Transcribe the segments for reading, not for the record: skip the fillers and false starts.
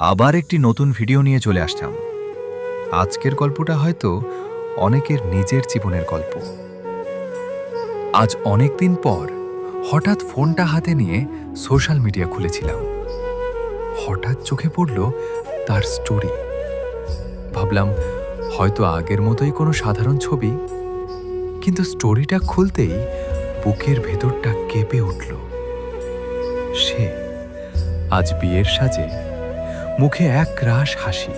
আবার একটি নতুন ভিডিও নিয়ে চলে আসলাম। আজকের গল্পটা হয়তো অনেকের নিজের জীবনের গল্প। আজ অনেক দিন পর হঠাৎ ফোনটা হাতে নিয়ে সোশ্যাল মিডিয়া খুলেছিলাম। হঠাৎ চোখে পড়ল তার স্টোরি। ভাবলাম হয়তো আগের মতোই কোনো সাধারণ ছবি, কিন্তু স্টোরিটা খুলতেই বুকের ভেতরটা কেঁপে উঠল। সে আজ বিয়ের সাজে, মুখে এক রাশ হাসি,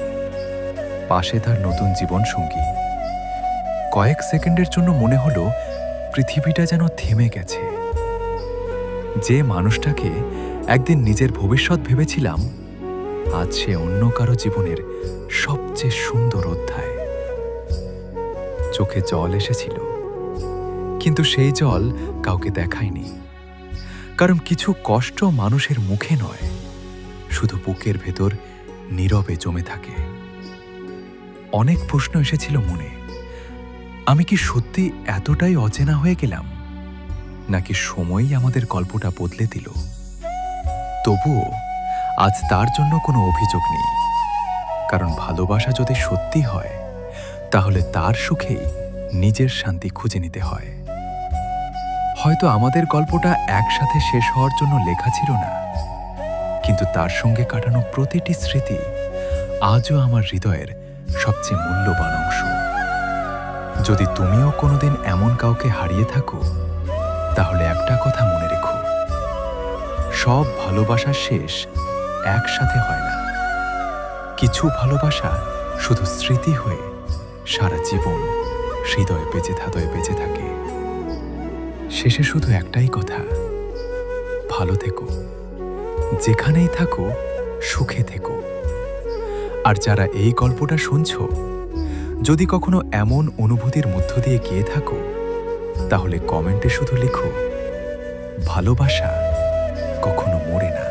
পাশে তার নতুন জীবন সঙ্গী। কয়েক সেকেন্ডের জন্য মনে হলো পৃথিবীটা যেন থেমে গেছে। যে মানুষটাকে একদিন নিজের ভবিষ্যৎ ভেবেছিলাম, আজ সে অন্য কারো জীবনের সবচেয়ে সুন্দর অধ্যায়। চোখে জল এসেছিল, কিন্তু সেই জল কাউকে দেখায়নি, কারণ কিছু কষ্ট মানুষের মুখে নয়, শুধু বুকের ভেতর নীরবে জমে থাকে। অনেক প্রশ্ন এসেছিল মনে। আমি কি সত্যি এতটাই অচেনা হয়ে গেলাম, নাকি সময়ই আমাদের গল্পটা বদলে দিল? তবুও আজ তার জন্য কোনো অভিযোগ নেই, কারণ ভালোবাসা যদি সত্যি হয়, তাহলে তার সুখেই নিজের শান্তি খুঁজে নিতে হয়। হয়তো আমাদের গল্পটা একসাথে শেষ হওয়ার জন্য লেখা ছিল না, কিন্তু তার সঙ্গে কাটানো প্রতিটি স্মৃতি আজও আমার হৃদয়ের সবচেয়ে মূল্যবান অংশ। যদি তুমিও কোনোদিন এমন কাউকে হারিয়ে থাকো, তাহলে একটা কথা মনে রেখো, সব ভালোবাসার শেষ একসাথে হয় না। কিছু ভালোবাসা শুধু স্মৃতি হয়ে সারা জীবন হৃদয়ে বেঁচে থাকে। শেষে শুধু একটাই কথা, ভালো থেকো, যেখানেই থাকো সুখে থেকো। আর যারা এই গল্পটা শুনছো, যদি কখনো এমন অনুভূতির মধ্য দিয়ে গিয়ে থাকো, তাহলে কমেন্টে শুধু লিখো, ভালোবাসা কখনো মরে না।